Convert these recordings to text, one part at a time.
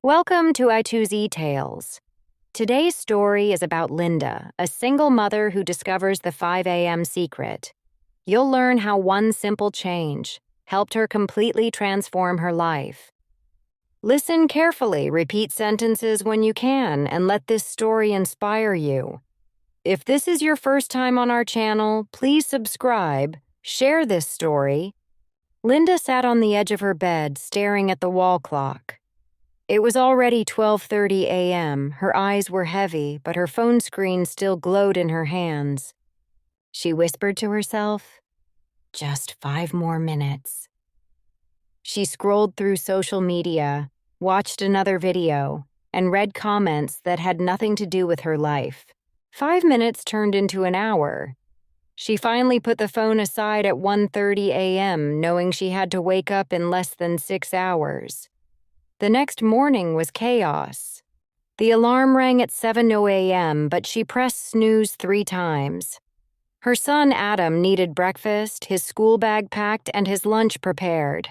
Welcome to I2Z Tales. Today's story is about Linda, a single mother who discovers the 5 a.m. secret. You'll learn how one simple change helped her completely transform her life. Listen carefully, repeat sentences when you can, and let this story inspire you. If this is your first time on our channel, please subscribe, share this story. Linda sat on the edge of her bed, staring at the wall clock. It was already 12:30 a.m. Her eyes were heavy, but her phone screen still glowed in her hands. She whispered to herself, "Just 5 more minutes." She scrolled through social media, watched another video, and read comments that had nothing to do with her life. 5 minutes turned into an hour. She finally put the phone aside at 1:30 a.m., knowing she had to wake up in less than 6 hours. The next morning was chaos. The alarm rang at 7:00 a.m., but she pressed snooze 3 times. Her son Adam needed breakfast, his school bag packed, and his lunch prepared.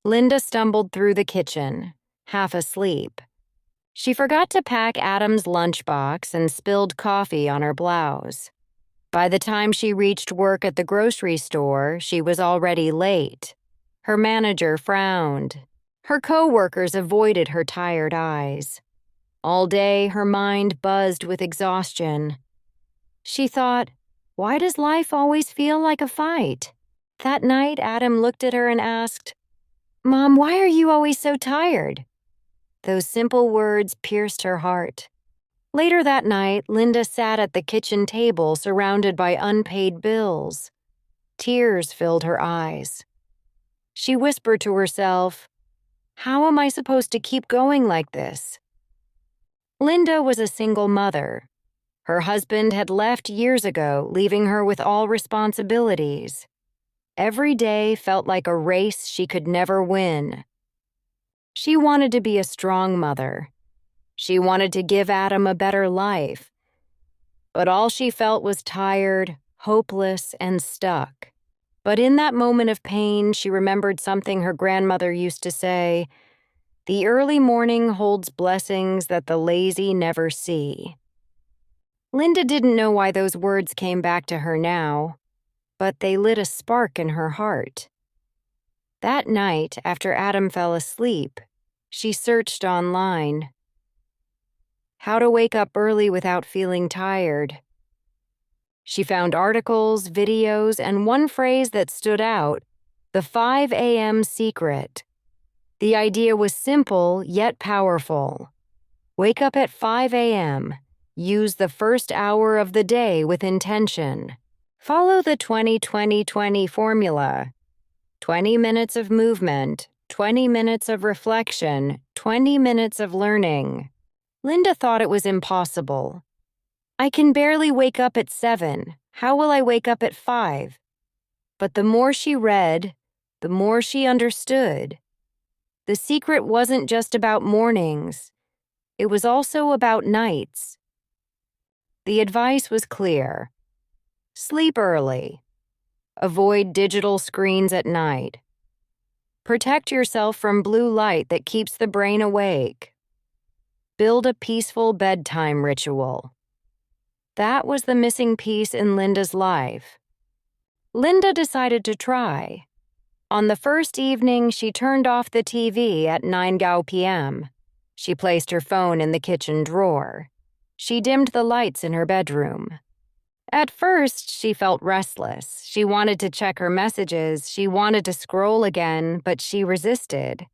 Linda stumbled through the kitchen, half asleep. She forgot to pack Adam's lunchbox and spilled coffee on her blouse. By the time she reached work at the grocery store, she was already late. Her manager frowned. Her co-workers avoided her tired eyes. All day, her mind buzzed with exhaustion. She thought, why does life always feel like a fight? That night, Adam looked at her and asked, "Mom, why are you always so tired?" Those simple words pierced her heart. Later that night, Linda sat at the kitchen table surrounded by unpaid bills. Tears filled her eyes. She whispered to herself, "How am I supposed to keep going like this?" Linda was a single mother. Her husband had left years ago, leaving her with all responsibilities. Every day felt like a race she could never win. She wanted to be a strong mother. She wanted to give Adam a better life. But all she felt was tired, hopeless, and stuck. But in that moment of pain, she remembered something her grandmother used to say, "The early morning holds blessings that the lazy never see." Linda didn't know why those words came back to her now, but they lit a spark in her heart. That night, after Adam fell asleep, she searched online. How to wake up early without feeling tired. She found articles, videos, and one phrase that stood out, the 5 a.m. secret. The idea was simple yet powerful. Wake up at 5 a.m. Use the first hour of the day with intention. Follow the 20-20-20 formula. 20 minutes of movement, 20 minutes of reflection, 20 minutes of learning. Linda thought it was impossible. I can barely wake up at 7. How will I wake up at 5? But the more she read, the more she understood. The secret wasn't just about mornings. It was also about nights. The advice was clear. Sleep early. Avoid digital screens at night. Protect yourself from blue light that keeps the brain awake. Build a peaceful bedtime ritual. That was the missing piece in Linda's life. Linda decided to try. On the first evening, she turned off the TV at 9 p.m. She placed her phone in the kitchen drawer. She dimmed the lights in her bedroom. At first, she felt restless. She wanted to check her messages. She wanted to scroll again, but she resisted.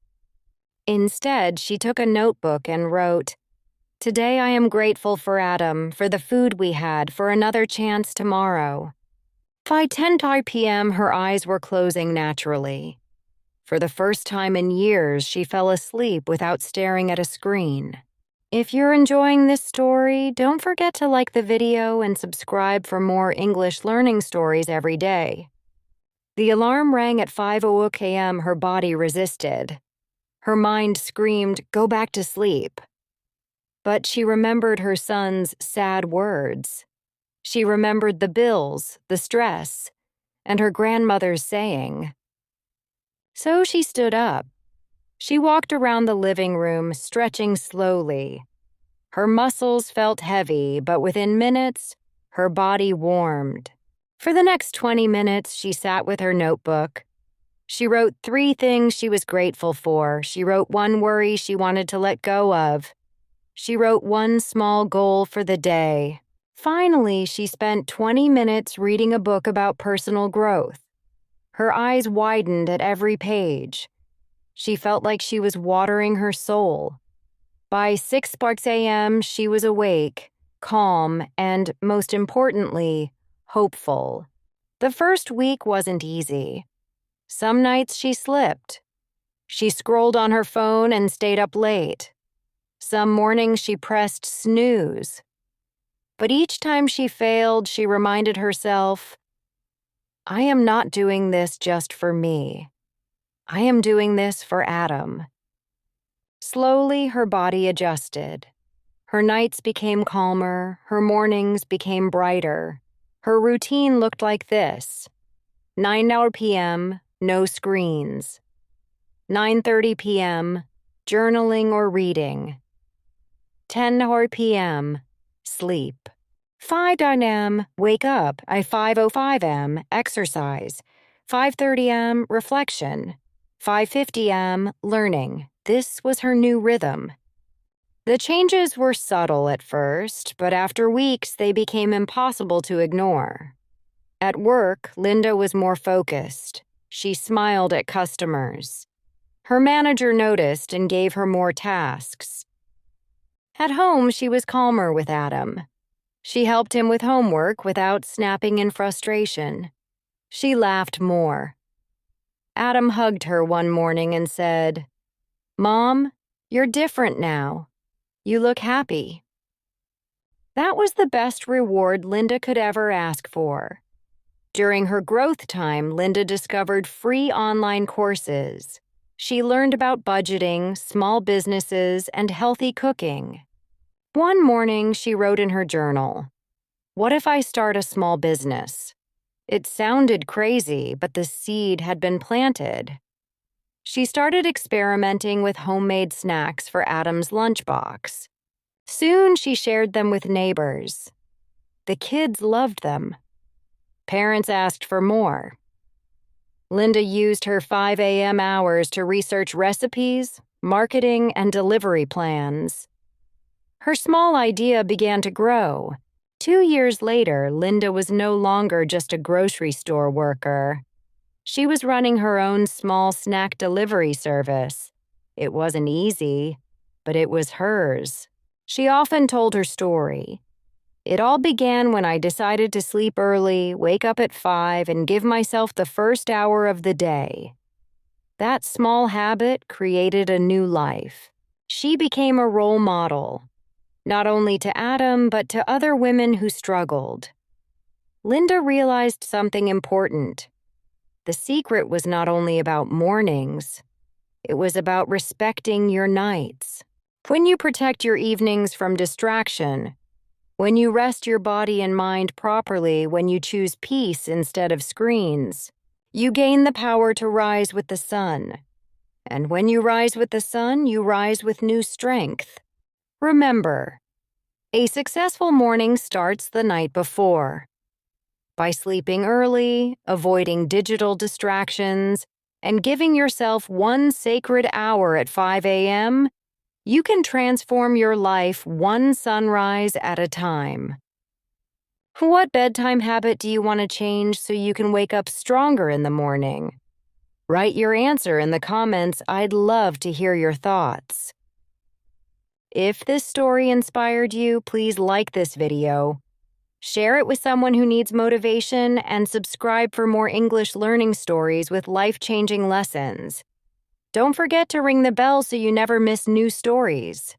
Instead, she took a notebook and wrote, "Today I am grateful for Adam, for the food we had, for another chance tomorrow." By 10 p.m., her eyes were closing naturally. For the first time in years, she fell asleep without staring at a screen. If you're enjoying this story, don't forget to like the video and subscribe for more English learning stories every day. The alarm rang at 5:00 a.m. Her body resisted. Her mind screamed, "Go back to sleep." But she remembered her son's sad words. She remembered the bills, the stress, and her grandmother's saying. So she stood up. She walked around the living room, stretching slowly. Her muscles felt heavy, but within minutes, her body warmed. For the next 20 minutes, she sat with her notebook. She wrote 3 things she was grateful for. She wrote 1 worry she wanted to let go of. She wrote 1 small goal for the day. Finally, she spent 20 minutes reading a book about personal growth. Her eyes widened at every page. She felt like she was watering her soul. By 6 a.m., she was awake, calm, and, most importantly, hopeful. The first week wasn't easy. Some nights she slipped. She scrolled on her phone and stayed up late. Some mornings she pressed snooze. But each time she failed, she reminded herself, I am not doing this just for me. I am doing this for Adam. Slowly, her body adjusted. Her nights became calmer, her mornings became brighter. Her routine looked like this: 9 p.m., no screens. 9:30 p.m., journaling or reading. 10 p.m., sleep. 5 a.m., wake up. 5:05 a.m., exercise. 5:30 a.m., reflection. 5:50 a.m., learning. This was her new rhythm. The changes were subtle at first, but after weeks they became impossible to ignore. At work, Linda was more focused. She smiled at customers. Her manager noticed and gave her more tasks. At home, she was calmer with Adam. She helped him with homework without snapping in frustration. She laughed more. Adam hugged her one morning and said, "Mom, you're different now. You look happy." That was the best reward Linda could ever ask for. During her growth time, Linda discovered free online courses. She learned about budgeting, small businesses, and healthy cooking. One morning, she wrote in her journal, "What if I start a small business?" It sounded crazy, but the seed had been planted. She started experimenting with homemade snacks for Adam's lunchbox. Soon, she shared them with neighbors. The kids loved them. Parents asked for more. Linda used her 5 a.m. hours to research recipes, marketing, and delivery plans. Her small idea began to grow. 2 years later, Linda was no longer just a grocery store worker. She was running her own small snack delivery service. It wasn't easy, but it was hers. She often told her story. It all began when I decided to sleep early, wake up at 5, and give myself the first hour of the day. That small habit created a new life. She became a role model, not only to Adam, but to other women who struggled. Linda realized something important. The secret was not only about mornings, it was about respecting your nights. When you protect your evenings from distraction, when you rest your body and mind properly, when you choose peace instead of screens, you gain the power to rise with the sun. And when you rise with the sun, you rise with new strength. Remember, a successful morning starts the night before. By sleeping early, avoiding digital distractions, and giving yourself one sacred hour at 5 a.m., you can transform your life one sunrise at a time. What bedtime habit do you want to change so you can wake up stronger in the morning? Write your answer in the comments. I'd love to hear your thoughts. If this story inspired you, please like this video, share it with someone who needs motivation, and subscribe for more English learning stories with life-changing lessons. Don't forget to ring the bell so you never miss new stories.